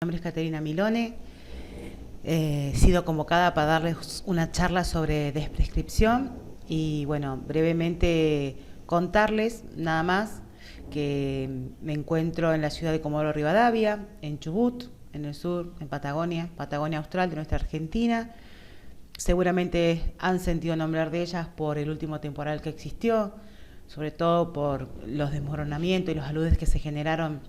nombre es Caterina Milone. He sido convocada para darles una charla sobre desprescripción y bueno, brevemente contarles nada más que me encuentro en la ciudad de Comodoro Rivadavia, en Chubut, en el sur, en Patagonia, Patagonia Austral de nuestra Argentina. Seguramente han sentido nombrar de ellas por el último temporal que existió, sobre todo por los desmoronamientos y los aludes que se generaron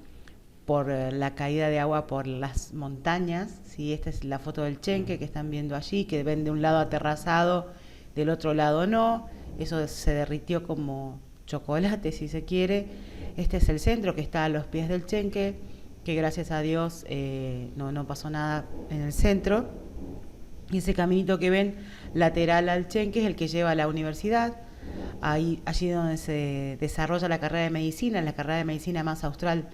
por la caída de agua por las montañas. ¿Sí? Esta es la foto del Chenque que están viendo allí, que ven de un lado aterrazado, del otro lado no. Eso se derritió como chocolate, si se quiere. Este es el centro que está a los pies del Chenque, que gracias a Dios no pasó nada en el centro. Y ese caminito que ven lateral al Chenque es el que lleva a la universidad. Allí donde se desarrolla la carrera de medicina, la carrera de medicina más austral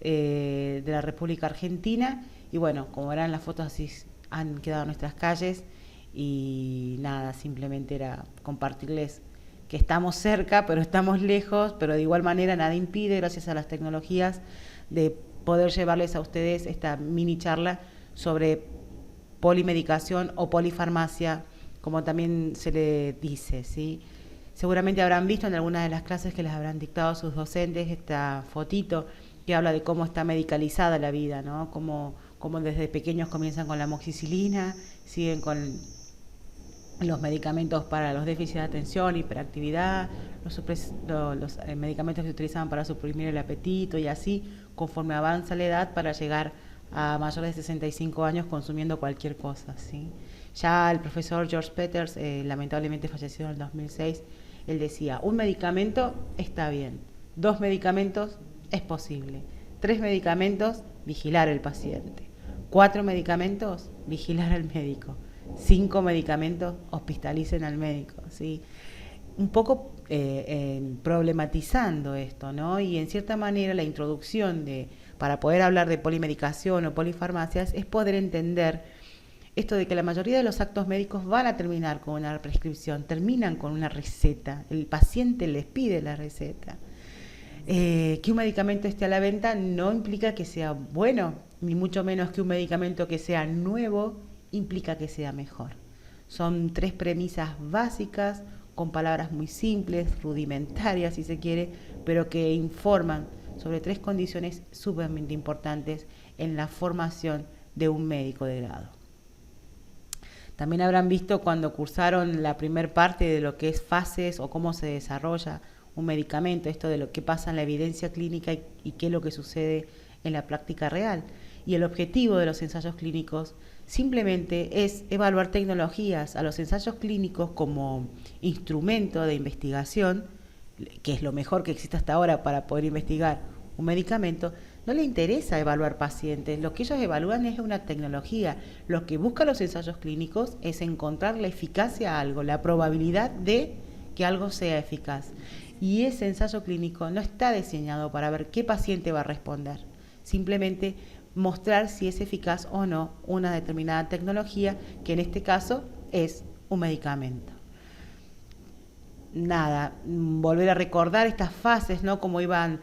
de la República Argentina. Y bueno, como verán las fotos, así han quedado nuestras calles. Y nada, simplemente era compartirles que estamos cerca, pero estamos lejos, pero de igual manera nada impide, gracias a las tecnologías, de poder llevarles a ustedes esta mini charla sobre polimedicación o polifarmacia, como también se le dice, ¿sí? Seguramente habrán visto en algunas de las clases que les habrán dictado sus docentes esta fotito que habla de cómo está medicalizada la vida, ¿no? Cómo desde pequeños comienzan con la amoxicilina, siguen con los medicamentos para los déficits de atención, hiperactividad, los medicamentos que se utilizaban para suprimir el apetito y así, conforme avanza la edad, para llegar a mayores de 65 años consumiendo cualquier cosa, ¿sí? Ya el profesor George Peters, lamentablemente fallecido en el 2006, él decía, un medicamento está bien, 2 medicamentos es posible, 3 medicamentos, vigilar al paciente, 4 medicamentos, vigilar al médico, 5 medicamentos, hospitalicen al médico, ¿sí? Un poco problematizando esto, ¿no? Y en cierta manera la introducción para poder hablar de polimedicación o polifarmacias es poder entender esto de que la mayoría de los actos médicos van a terminar con una prescripción, terminan con una receta, el paciente les pide la receta. Que un medicamento esté a la venta no implica que sea bueno, ni mucho menos que un medicamento que sea nuevo implica que sea mejor. Son 3 premisas básicas, con palabras muy simples, rudimentarias si se quiere, pero que informan sobre 3 condiciones sumamente importantes en la formación de un médico de grado. También habrán visto cuando cursaron la primer parte de lo que es fases o cómo se desarrolla un medicamento, esto de lo que pasa en la evidencia clínica y qué es lo que sucede en la práctica real. Y el objetivo de los ensayos clínicos simplemente es evaluar tecnologías. A los ensayos clínicos como instrumento de investigación, que es lo mejor que existe hasta ahora para poder investigar un medicamento, no le interesa evaluar pacientes. Lo que ellos evalúan es una tecnología. Lo que buscan los ensayos clínicos es encontrar la eficacia a algo, la probabilidad de que algo sea eficaz. Y ese ensayo clínico no está diseñado para ver qué paciente va a responder. Simplemente mostrar si es eficaz o no una determinada tecnología, que en este caso es un medicamento. Nada, volver a recordar estas fases, ¿no? Cómo iban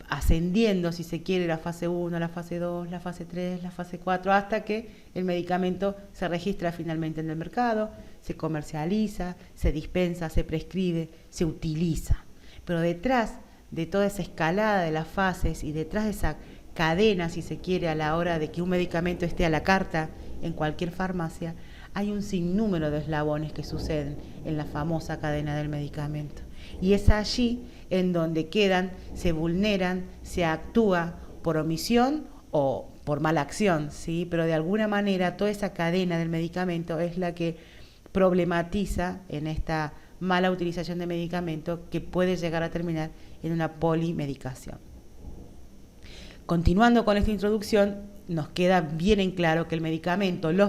ascendiendo, si se quiere, la fase 1, la fase 2, la fase 3, la fase 4, hasta que el medicamento se registra finalmente en el mercado, se comercializa, se dispensa, se prescribe, se utiliza. Pero detrás de toda esa escalada de las fases y detrás de esa cadena, si se quiere, a la hora de que un medicamento esté a la carta en cualquier farmacia, hay un sinnúmero de eslabones que suceden en la famosa cadena del medicamento. Y es allí en donde quedan, se vulneran, se actúa por omisión o por mala acción, ¿sí? Pero de alguna manera toda esa cadena del medicamento es la que problematiza en esta mala utilización de medicamento que puede llegar a terminar en una polimedicación. Continuando con esta introducción, nos queda bien en claro que los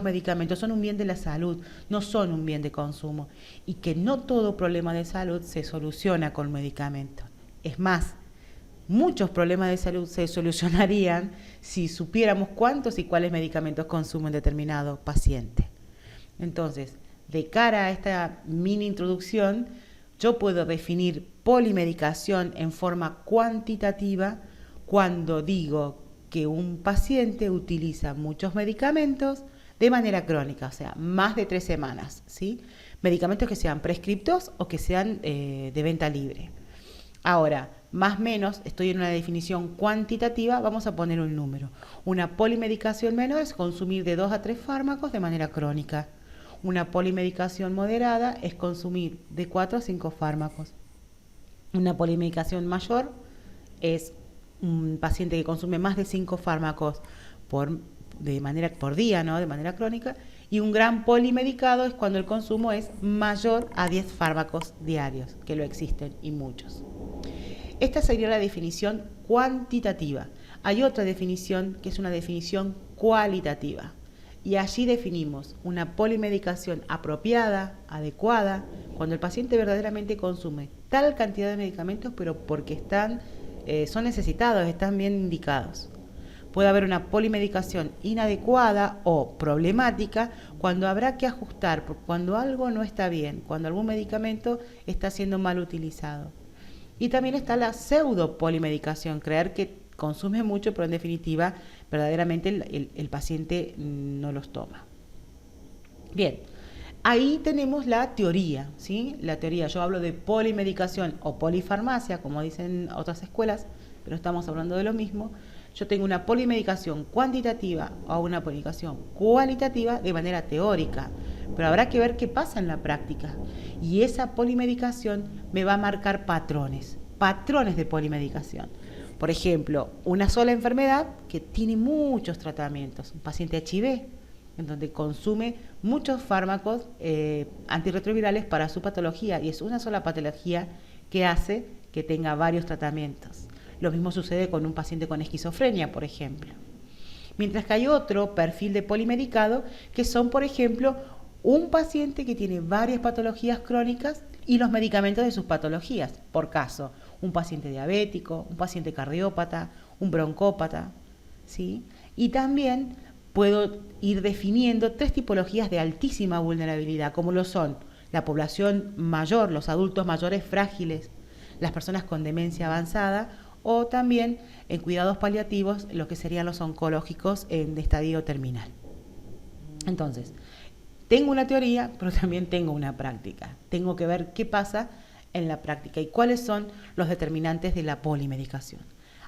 medicamentos son un bien de la salud, no son un bien de consumo, y que no todo problema de salud se soluciona con medicamentos. Es más, muchos problemas de salud se solucionarían si supiéramos cuántos y cuáles medicamentos consume un determinado paciente. Entonces, de cara a esta mini introducción, yo puedo definir polimedicación en forma cuantitativa cuando digo que un paciente utiliza muchos medicamentos de manera crónica, o sea, más de 3 semanas, ¿sí? Medicamentos que sean prescriptos o que sean de venta libre. Ahora, más o menos, estoy en una definición cuantitativa, vamos a poner un número. Una polimedicación menor es consumir de 2 a 3 fármacos de manera crónica. Una polimedicación moderada es consumir de 4 a 5 fármacos. Una polimedicación mayor es un paciente que consume más de 5 fármacos por día, ¿no? De manera crónica. Y un gran polimedicado es cuando el consumo es mayor a 10 fármacos diarios, que lo existen y muchos. Esta sería la definición cuantitativa. Hay otra definición que es una definición cualitativa. Y allí definimos una polimedicación apropiada, adecuada, cuando el paciente verdaderamente consume tal cantidad de medicamentos, pero porque son necesitados, están bien indicados. Puede haber una polimedicación inadecuada o problemática cuando habrá que ajustar, cuando algo no está bien, cuando algún medicamento está siendo mal utilizado. Y también está la pseudopolimedicación, creer que consume mucho, pero en definitiva, verdaderamente el paciente no los toma. Bien, ahí tenemos la teoría, ¿sí? La teoría, yo hablo de polimedicación o polifarmacia, como dicen otras escuelas, pero estamos hablando de lo mismo. Yo tengo una polimedicación cuantitativa o una polimedicación cualitativa de manera teórica, pero habrá que ver qué pasa en la práctica. Y esa polimedicación me va a marcar patrones de polimedicación. Por ejemplo, una sola enfermedad que tiene muchos tratamientos, un paciente HIV, en donde consume muchos fármacos antirretrovirales para su patología, y es una sola patología que hace que tenga varios tratamientos. Lo mismo sucede con un paciente con esquizofrenia, por ejemplo. Mientras que hay otro perfil de polimedicado que son, por ejemplo, un paciente que tiene varias patologías crónicas y los medicamentos de sus patologías. Por caso, un paciente diabético, un paciente cardiópata, un broncópata, ¿sí? Y también puedo ir definiendo 3 tipologías de altísima vulnerabilidad, como lo son la población mayor, los adultos mayores frágiles, las personas con demencia avanzada, o también en cuidados paliativos, lo que serían los oncológicos en estadio terminal. Entonces, tengo una teoría, pero también tengo una práctica. Tengo que ver qué pasa en la práctica y cuáles son los determinantes de la polimedicación.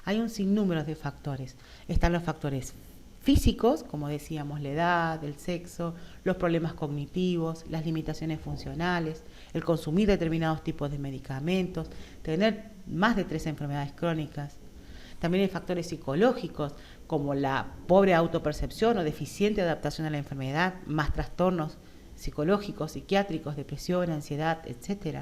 Hay un sinnúmero de factores. Están los factores físicos, como decíamos, la edad, el sexo, los problemas cognitivos, las limitaciones funcionales, el consumir determinados tipos de medicamentos, tener más de 3 enfermedades crónicas. También hay factores psicológicos, como la pobre autopercepción o deficiente adaptación a la enfermedad, más trastornos psicológicos, psiquiátricos, depresión, ansiedad, etc.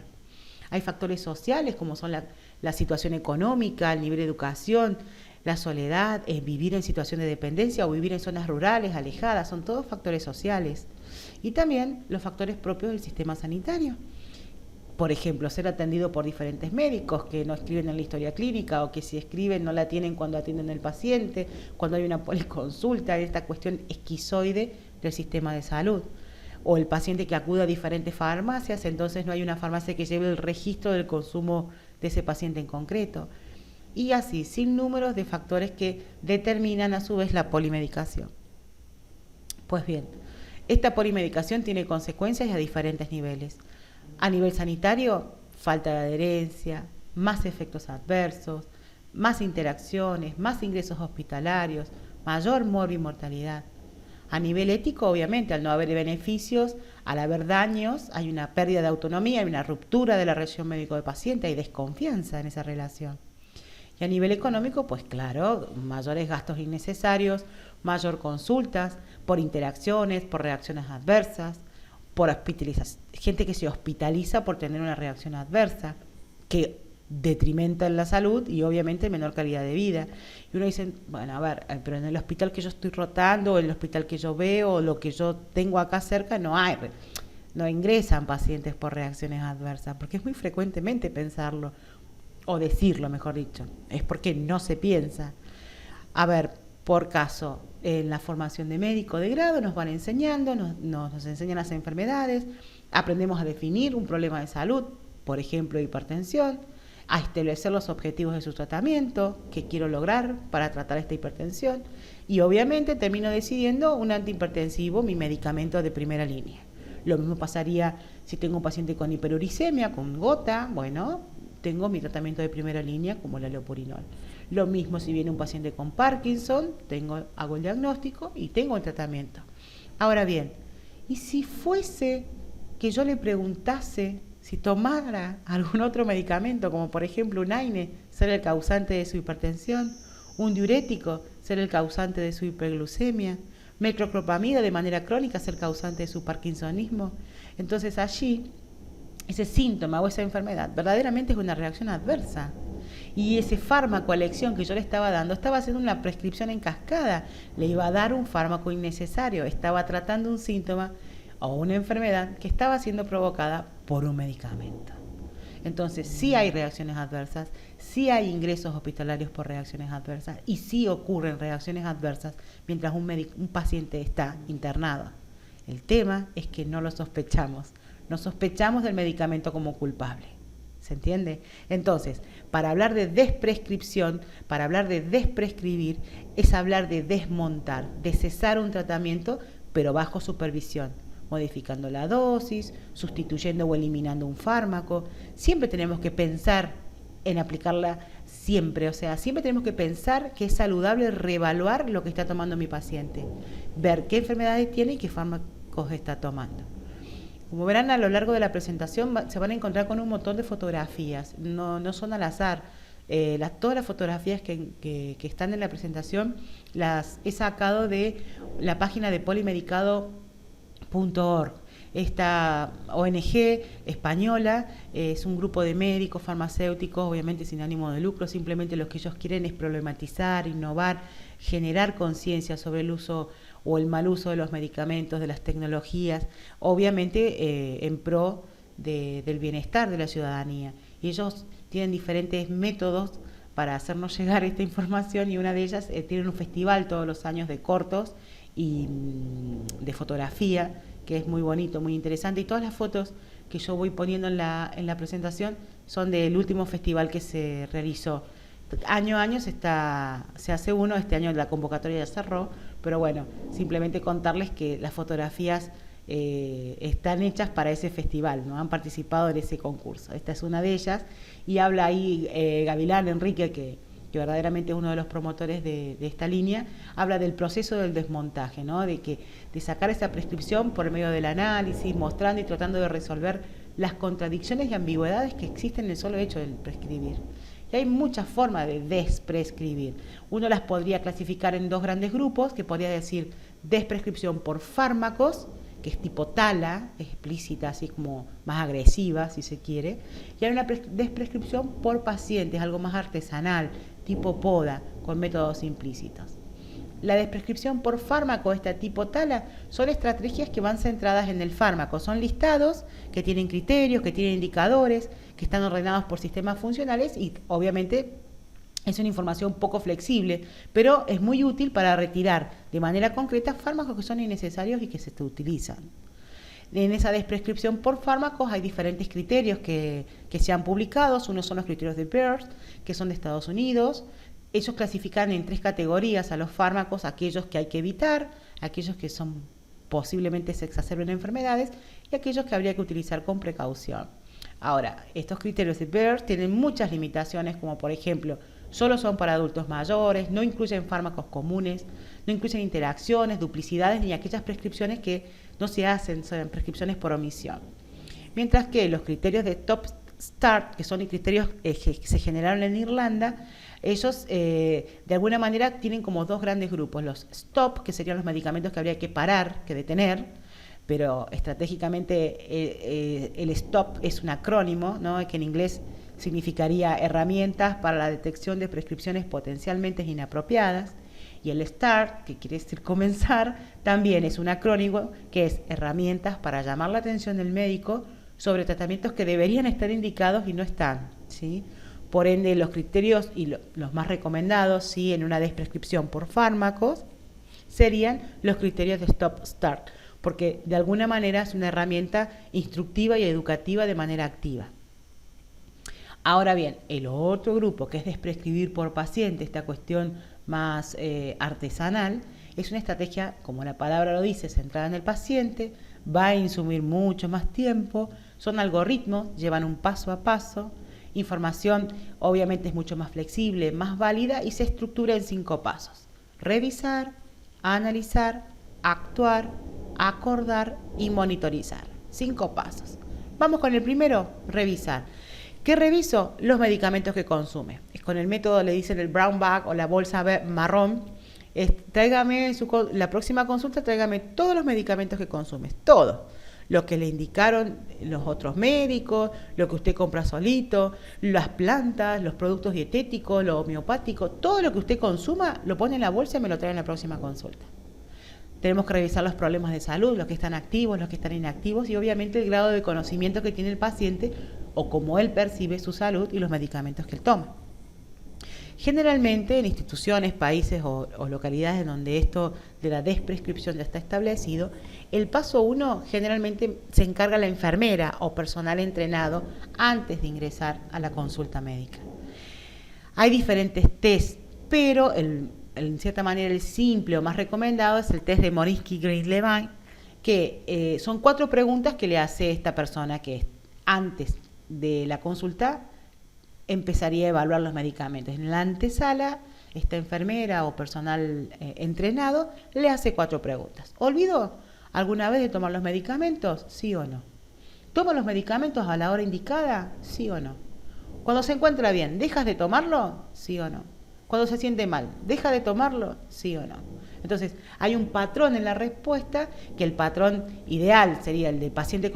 Hay factores sociales, como son la situación económica, el nivel de educación, la soledad, vivir en situación de dependencia o vivir en zonas rurales, alejadas, son todos factores sociales. Y también los factores propios del sistema sanitario. Por ejemplo, ser atendido por diferentes médicos que no escriben en la historia clínica o que si escriben no la tienen cuando atienden al paciente, cuando hay una policonsulta, esta cuestión esquizoide del sistema de salud. O el paciente que acude a diferentes farmacias, entonces no hay una farmacia que lleve el registro del consumo de ese paciente en concreto. Y así, sin números de factores que determinan a su vez la polimedicación. Pues bien, esta polimedicación tiene consecuencias a diferentes niveles. A nivel sanitario, falta de adherencia, más efectos adversos, más interacciones, más ingresos hospitalarios, mayor mortalidad. A nivel ético, obviamente, al no haber beneficios, al haber daños, hay una pérdida de autonomía, hay una ruptura de la relación médico-paciente, hay desconfianza en esa relación. Y a nivel económico, pues claro, mayores gastos innecesarios, mayor consultas, por interacciones, por reacciones adversas, por hospitalización, gente que se hospitaliza por tener una reacción adversa, que detrimenta en la salud y obviamente menor calidad de vida. Y uno dice, bueno, a ver, pero en el hospital que yo estoy rotando, o en el hospital que yo veo, o lo que yo tengo acá cerca, no ingresan pacientes por reacciones adversas, porque es muy frecuentemente pensarlo, o decirlo, mejor dicho, es porque no se piensa. A ver, por caso, en la formación de médico de grado nos van enseñando, nos enseñan las enfermedades, aprendemos a definir un problema de salud, por ejemplo, hipertensión, a establecer los objetivos de su tratamiento, qué quiero lograr para tratar esta hipertensión, y obviamente termino decidiendo un antihipertensivo, mi medicamento de primera línea. Lo mismo pasaría si tengo un paciente con hiperuricemia, con gota, bueno, tengo mi tratamiento de primera línea como la leopurinol. Lo mismo si viene un paciente con Parkinson, hago el diagnóstico y tengo el tratamiento. Ahora bien, ¿y si fuese que yo le preguntase si tomara algún otro medicamento, como por ejemplo un AINE, ser el causante de su hipertensión, un diurético, ser el causante de su hiperglucemia, meclopropamida de manera crónica, ser causante de su parkinsonismo? Entonces allí, ese síntoma o esa enfermedad verdaderamente es una reacción adversa. Y ese fármaco a elección que yo le estaba dando, estaba haciendo una prescripción en cascada, le iba a dar un fármaco innecesario, estaba tratando un síntoma o una enfermedad que estaba siendo provocada por un medicamento. Entonces, sí hay reacciones adversas, sí hay ingresos hospitalarios por reacciones adversas y sí ocurren reacciones adversas mientras un paciente está internado. El tema es que no lo sospechamos, no sospechamos del medicamento como culpable. ¿Se entiende? Entonces, para hablar de desprescripción, para hablar de desprescribir, es hablar de desmontar, de cesar un tratamiento, pero bajo supervisión, modificando la dosis, sustituyendo o eliminando un fármaco. Siempre tenemos que pensar en aplicarla siempre, o sea, siempre tenemos que pensar que es saludable reevaluar lo que está tomando mi paciente, ver qué enfermedades tiene y qué fármacos está tomando. Como verán, a lo largo de la presentación se van a encontrar con un montón de fotografías, no son al azar. Todas las fotografías que están en la presentación las he sacado de la página de polimedicado.org. Esta ONG española es un grupo de médicos, farmacéuticos, obviamente sin ánimo de lucro, simplemente lo que ellos quieren es problematizar, innovar, generar conciencia sobre el uso o el mal uso de los medicamentos, de las tecnologías, obviamente en pro del bienestar de la ciudadanía. Y ellos tienen diferentes métodos para hacernos llegar esta información y una de ellas tienen un festival todos los años de cortos y de fotografía, que es muy bonito, muy interesante, y todas las fotos que yo voy poniendo en la presentación son del último festival que se realizó. Año a año se hace uno, este año la convocatoria ya cerró, pero bueno, simplemente contarles que las fotografías están hechas para ese festival, ¿no? Han participado en ese concurso. Esta es una de ellas, y habla ahí Gavilán Enrique, que verdaderamente es uno de los promotores de esta línea, habla del proceso del desmontaje, ¿no? De sacar esa prescripción por medio del análisis, mostrando y tratando de resolver las contradicciones y ambigüedades que existen en el solo hecho de prescribir. Y hay muchas formas de desprescribir. Uno las podría clasificar en dos grandes grupos, que podría decir desprescripción por fármacos, que es tipo tala, explícita, así como más agresiva, si se quiere, y hay una desprescripción por pacientes, algo más artesanal, tipo poda, con métodos implícitos. La desprescripción por fármaco, esta tipo tala, son estrategias que van centradas en el fármaco. Son listados que tienen criterios, que tienen indicadores, que están ordenados por sistemas funcionales y obviamente es una información poco flexible, pero es muy útil para retirar de manera concreta fármacos que son innecesarios y que se utilizan. En esa desprescripción por fármacos hay diferentes criterios que se han publicado. Unos son los criterios de Beers, que son de Estados Unidos. Ellos clasifican en 3 categorías a los fármacos: aquellos que hay que evitar, aquellos que son posiblemente se exacerben enfermedades y aquellos que habría que utilizar con precaución. Ahora, estos criterios de Beers tienen muchas limitaciones, como por ejemplo, solo son para adultos mayores, no incluyen fármacos comunes, no incluyen interacciones, duplicidades ni aquellas prescripciones que no se hacen, son prescripciones por omisión. Mientras que los criterios de Top Start, que son criterios que se generaron en Irlanda, ellos de alguna manera tienen como dos grandes grupos: los STOP, que serían los medicamentos que habría que parar, que detener, pero estratégicamente el STOP es un acrónimo, ¿no? Que en inglés significaría herramientas para la detección de prescripciones potencialmente inapropiadas, y el START, que quiere decir comenzar, también es un acrónimo que es herramientas para llamar la atención del médico sobre tratamientos que deberían estar indicados y no están, ¿sí? Por ende, los criterios y los más recomendados, ¿sí?, en una desprescripción por fármacos serían los criterios de Stop-Start, porque de alguna manera es una herramienta instructiva y educativa de manera activa. Ahora bien, el otro grupo, que es desprescribir por paciente, esta cuestión más artesanal, es una estrategia, como la palabra lo dice, centrada en el paciente, va a insumir mucho más tiempo, son algoritmos, llevan un paso a paso, información obviamente es mucho más flexible, más válida y se estructura en 5 pasos. Revisar, analizar, actuar, acordar y monitorizar. 5 pasos. Vamos con el primero, revisar. ¿Qué reviso? Los medicamentos que consume. Con el método le dicen el brown bag o la bolsa marrón. Tráigame la próxima consulta, tráigame todos los medicamentos que consumes, todo. Lo que le indicaron los otros médicos, lo que usted compra solito, las plantas, los productos dietéticos, lo homeopático, todo lo que usted consuma lo pone en la bolsa y me lo trae en la próxima consulta. Tenemos que revisar los problemas de salud, los que están activos, los que están inactivos y obviamente el grado de conocimiento que tiene el paciente o cómo él percibe su salud y los medicamentos que él toma. Generalmente en instituciones, países o localidades donde esto de la desprescripción ya está establecido, el paso 1 generalmente se encarga la enfermera o personal entrenado antes de ingresar a la consulta médica. Hay diferentes test, pero en cierta manera el simple o más recomendado es el test de Morinski-Green-Levine, que son 4 preguntas que le hace esta persona que antes de la consulta empezaría a evaluar los medicamentos. En la antesala, esta enfermera o personal entrenado le hace 4 preguntas. ¿Olvidó alguna vez de tomar los medicamentos? ¿Sí o no? ¿Toma los medicamentos a la hora indicada? ¿Sí o no? Cuando se encuentra bien, ¿dejas de tomarlo? ¿Sí o no? Cuando se siente mal, ¿deja de tomarlo? ¿Sí o no? Entonces, hay un patrón en la respuesta, que el patrón ideal sería el del paciente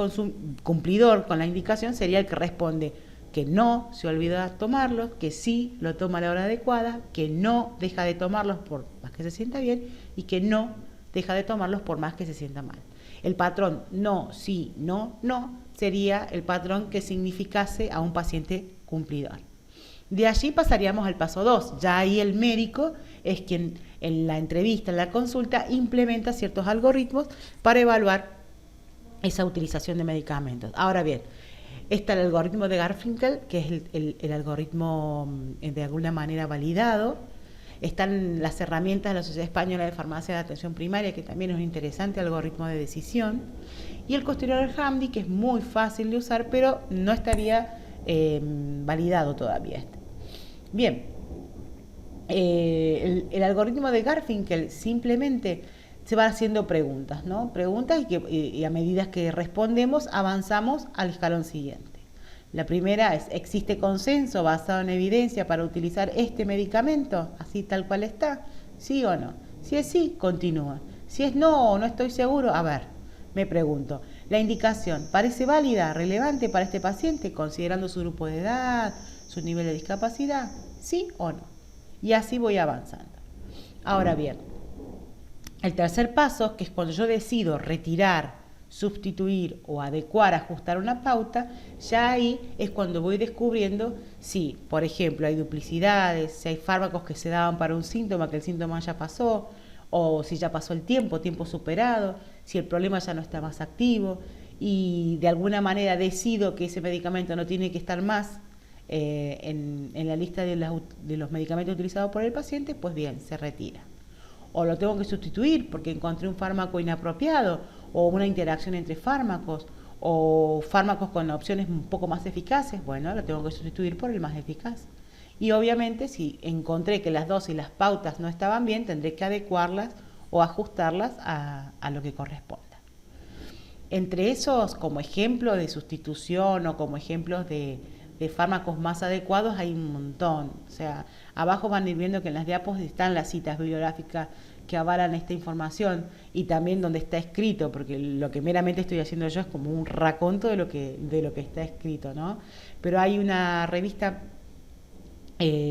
cumplidor con la indicación, sería el que responde que no se olvida tomarlos, que sí lo toma a la hora adecuada, que no deja de tomarlos por más que se sienta bien y que no deja de tomarlos por más que se sienta mal. El patrón no, sí, no, no sería el patrón que significase a un paciente cumplidor. De allí pasaríamos al paso 2. Ya ahí el médico es quien en la entrevista, en la consulta, implementa ciertos algoritmos para evaluar esa utilización de medicamentos. Ahora bien, está el algoritmo de Garfinkel, que es el algoritmo de alguna manera validado. Están las herramientas de la Sociedad Española de Farmacia de Atención Primaria, que también es un interesante algoritmo de decisión. Y el posterior HAMDI, que es muy fácil de usar, pero no estaría validado todavía. Bien, el algoritmo de Garfinkel simplemente se va haciendo preguntas, ¿no? Preguntas y a medida que respondemos avanzamos al escalón siguiente. La primera es, ¿existe consenso basado en evidencia para utilizar este medicamento así tal cual está? ¿Sí o no? Si es sí, continúa. Si es no o no estoy seguro, a ver, me pregunto, ¿la indicación parece válida, relevante para este paciente considerando su grupo de edad, su nivel de discapacidad? ¿Sí o no? Y así voy avanzando. Ahora bien, el tercer paso, que es cuando yo decido retirar, sustituir o adecuar, ajustar una pauta, ya ahí es cuando voy descubriendo si, por ejemplo, hay duplicidades, si hay fármacos que se daban para un síntoma, que el síntoma ya pasó, o si ya pasó el tiempo superado, si el problema ya no está más activo, y de alguna manera decido que ese medicamento no tiene que estar más en la lista de los medicamentos utilizados por el paciente, pues bien, se retira. O lo tengo que sustituir porque encontré un fármaco inapropiado o una interacción entre fármacos o fármacos con opciones un poco más eficaces, bueno, lo tengo que sustituir por el más eficaz. Y obviamente si encontré que las dosis y las pautas no estaban bien, tendré que adecuarlas o ajustarlas a lo que corresponda. Entre esos, como ejemplo de sustitución o como ejemplos de fármacos más adecuados hay un montón. O sea, abajo van a ir viendo que en las diapos están las citas bibliográficas que avalan esta información y también donde está escrito, porque lo que meramente estoy haciendo yo es como un raconto de lo que está escrito, ¿no? Pero hay una revista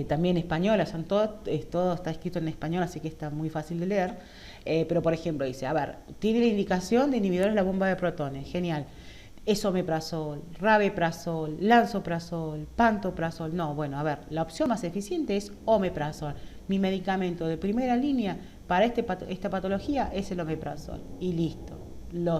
también española, todo está escrito en español, así que está muy fácil de leer. Pero por ejemplo dice, a ver, tiene la indicación de inhibidores de la bomba de protones, genial. Esomeprazol, rabeprazol, lansoprazol, pantoprazol. No, bueno, a ver, la opción más eficiente es omeprazol. Mi medicamento de primera línea para esta patología es el omeprazol. Y listo. Lo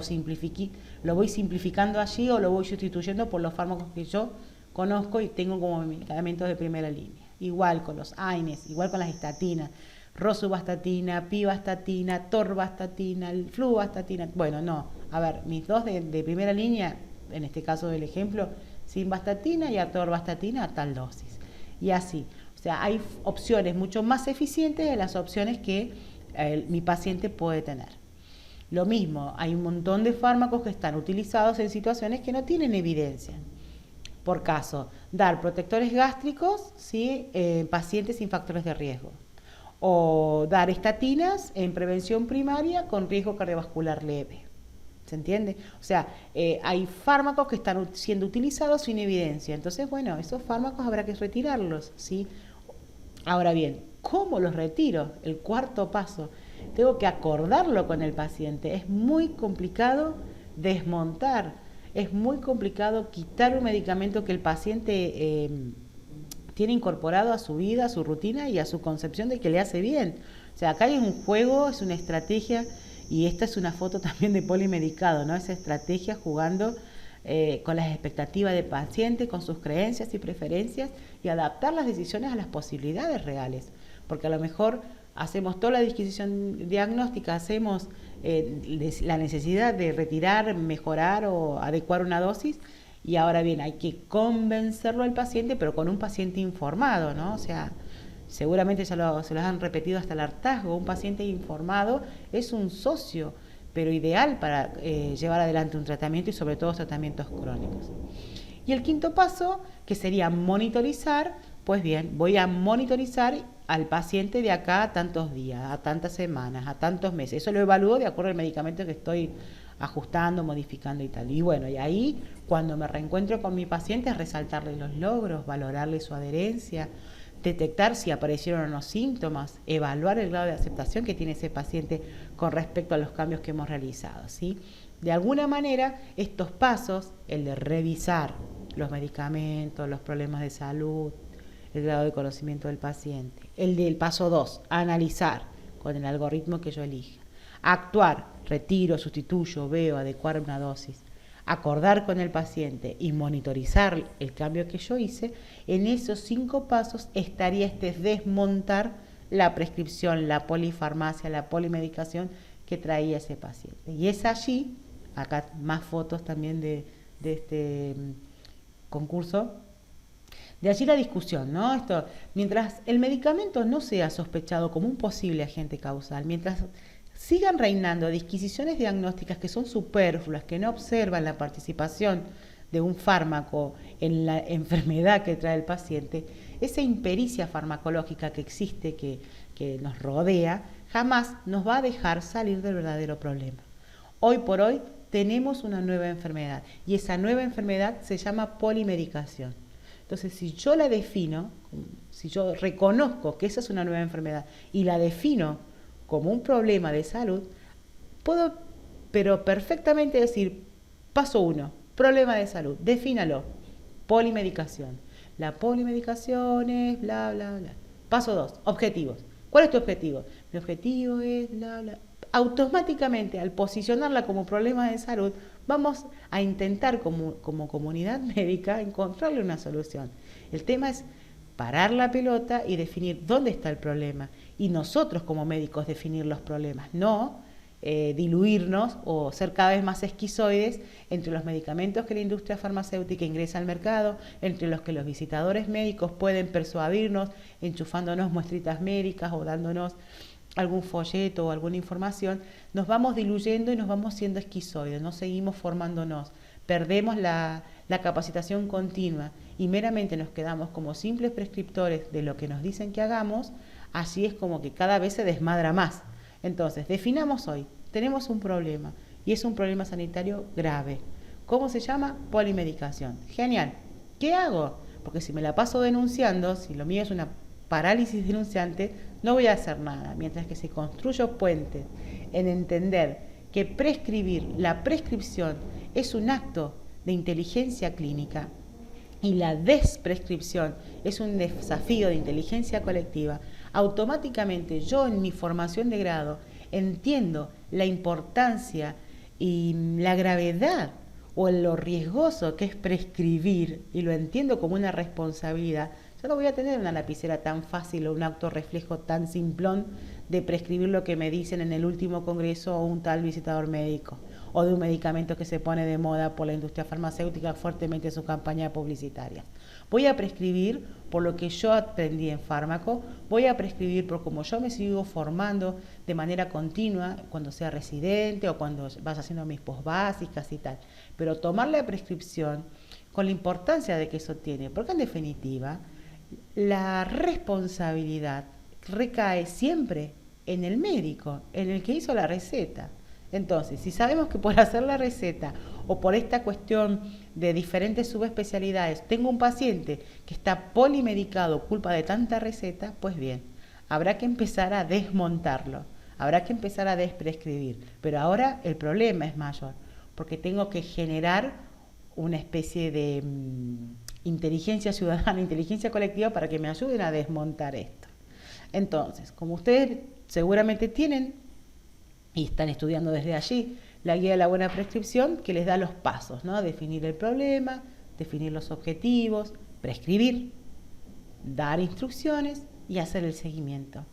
voy simplificando allí o lo voy sustituyendo por los fármacos que yo conozco y tengo como medicamentos de primera línea. Igual con los AINES, igual con las estatinas, rosuvastatina, pivastatina, torvastatina, fluvastatina. Bueno, no, a ver, mis dos de primera línea, en este caso del ejemplo, simvastatina y atorvastatina a tal dosis. Y así, o sea, hay opciones mucho más eficientes de las opciones que mi paciente puede tener. Lo mismo, hay un montón de fármacos que están utilizados en situaciones que no tienen evidencia. Por caso, dar protectores gástricos, ¿sí?, en pacientes sin factores de riesgo. O dar estatinas en prevención primaria con riesgo cardiovascular leve. ¿Se entiende? O sea, hay fármacos que están siendo utilizados sin evidencia. Entonces, bueno, esos fármacos habrá que retirarlos, ¿sí? Ahora bien, ¿cómo los retiro? El cuarto paso. Tengo que acordarlo con el paciente. Es muy complicado desmontar. Es muy complicado quitar un medicamento que el paciente tiene incorporado a su vida, a su rutina y a su concepción de que le hace bien. O sea, acá hay un juego, es una estrategia, y esta es una foto también de polimedicado, ¿no? Esa estrategia jugando con las expectativas del paciente, con sus creencias y preferencias, y adaptar las decisiones a las posibilidades reales. Porque a lo mejor hacemos toda la disquisición diagnóstica, hacemos la necesidad de retirar, mejorar o adecuar una dosis, y ahora bien, hay que convencerlo al paciente, pero con un paciente informado, ¿no? O sea, seguramente se los han repetido hasta el hartazgo, un paciente informado es un socio, pero ideal para llevar adelante un tratamiento y sobre todo tratamientos crónicos. Y el quinto paso, que sería monitorizar, pues bien, voy a monitorizar al paciente de acá a tantos días, a tantas semanas, a tantos meses. Eso lo evalúo de acuerdo al medicamento que estoy ajustando, modificando y tal. Y bueno, y ahí cuando me reencuentro con mi paciente, resaltarle los logros, valorarle su adherencia, detectar si aparecieron o no síntomas, evaluar el grado de aceptación que tiene ese paciente con respecto a los cambios que hemos realizado, ¿sí? De alguna manera, estos pasos, el de revisar los medicamentos, los problemas de salud, el grado de conocimiento del paciente, el del paso 2, analizar con el algoritmo que yo elija, actuar, retiro, sustituyo, veo, adecuar una dosis, acordar con el paciente y monitorizar el cambio que yo hice, en esos 5 pasos estaría desmontar la prescripción, la polifarmacia, la polimedicación que traía ese paciente. Y es allí, acá más fotos también de este concurso, de allí la discusión, ¿no? Esto, mientras el medicamento no sea sospechado como un posible agente causal, mientras sigan reinando disquisiciones diagnósticas que son superfluas, que no observan la participación de un fármaco en la enfermedad que trae el paciente, esa impericia farmacológica que existe, que nos rodea, jamás nos va a dejar salir del verdadero problema. Hoy por hoy tenemos una nueva enfermedad y esa nueva enfermedad se llama polimedicación. Entonces, si yo la defino, si yo reconozco que esa es una nueva enfermedad y la defino como un problema de salud, puedo, pero perfectamente decir, paso 1, problema de salud, defínalo, polimedicación. La polimedicación es bla, bla, bla. Paso 2, objetivos. ¿Cuál es tu objetivo? Mi objetivo es bla, bla. Automáticamente, al posicionarla como problema de salud, vamos a intentar como comunidad médica encontrarle una solución. El tema es parar la pelota y definir dónde está el problema. Y nosotros como médicos definir los problemas, no diluirnos o ser cada vez más esquizoides entre los medicamentos que la industria farmacéutica ingresa al mercado, entre los que los visitadores médicos pueden persuadirnos enchufándonos muestritas médicas o dándonos algún folleto o alguna información. Nos vamos diluyendo y nos vamos siendo esquizoides, no seguimos formándonos, perdemos la capacitación continua y meramente nos quedamos como simples prescriptores de lo que nos dicen que hagamos. Así es como que cada vez se desmadra más. Entonces, definamos hoy, tenemos un problema y es un problema sanitario grave. ¿Cómo se llama? Polimedicación. Genial. ¿Qué hago? Porque si me la paso denunciando, si lo mío es una parálisis denunciante, no voy a hacer nada. Mientras que si construyo puentes en entender que prescribir, la prescripción es un acto de inteligencia clínica y la desprescripción es un desafío de inteligencia colectiva, automáticamente yo en mi formación de grado entiendo la importancia y la gravedad o en lo riesgoso que es prescribir, y lo entiendo como una responsabilidad, yo no voy a tener una lapicera tan fácil o un autorreflejo tan simplón de prescribir lo que me dicen en el último congreso o un tal visitador médico, o de un medicamento que se pone de moda por la industria farmacéutica fuertemente en su campaña publicitaria. Voy a prescribir por lo que yo aprendí en fármaco, voy a prescribir por cómo yo me sigo formando de manera continua cuando sea residente o cuando vas haciendo mis posbásicas y tal. Pero tomar la prescripción con la importancia de que eso tiene, porque en definitiva la responsabilidad recae siempre en el médico, en el que hizo la receta. Entonces, si sabemos que por hacer la receta o por esta cuestión de diferentes subespecialidades tengo un paciente que está polimedicado culpa de tanta receta, pues bien, habrá que empezar a desmontarlo, habrá que empezar a desprescribir. Pero ahora el problema es mayor, porque tengo que generar una especie de inteligencia ciudadana, inteligencia colectiva para que me ayuden a desmontar esto. Entonces, como ustedes seguramente tienen y están estudiando desde allí la guía de la buena prescripción, que les da los pasos, ¿no? Definir el problema, definir los objetivos, prescribir, dar instrucciones y hacer el seguimiento.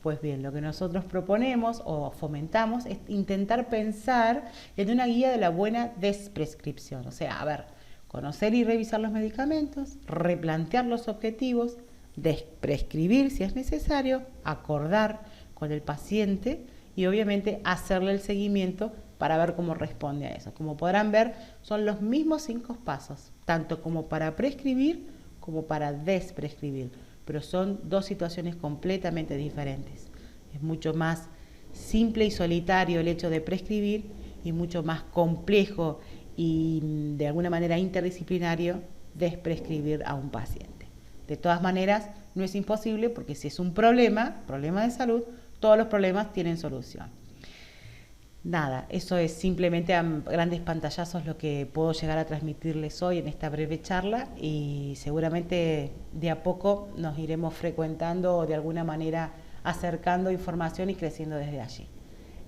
Pues bien, lo que nosotros proponemos o fomentamos es intentar pensar en una guía de la buena desprescripción. O sea, a ver, conocer y revisar los medicamentos, replantear los objetivos, desprescribir si es necesario, acordar con el paciente y obviamente hacerle el seguimiento para ver cómo responde a eso. Como podrán ver, son los mismos 5 pasos, tanto como para prescribir como para desprescribir, pero son 2 situaciones completamente diferentes. Es mucho más simple y solitario el hecho de prescribir y mucho más complejo y de alguna manera interdisciplinario desprescribir a un paciente. De todas maneras, no es imposible porque si es un problema de salud, todos los problemas tienen solución. Nada, eso es simplemente a grandes pantallazos lo que puedo llegar a transmitirles hoy en esta breve charla y seguramente de a poco nos iremos frecuentando o de alguna manera acercando información y creciendo desde allí.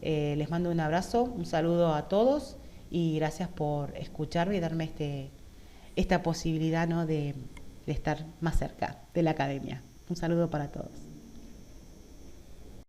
Les mando un abrazo, un saludo a todos y gracias por escucharme y darme esta posibilidad, ¿no?, de estar más cerca de la academia. Un saludo para todos.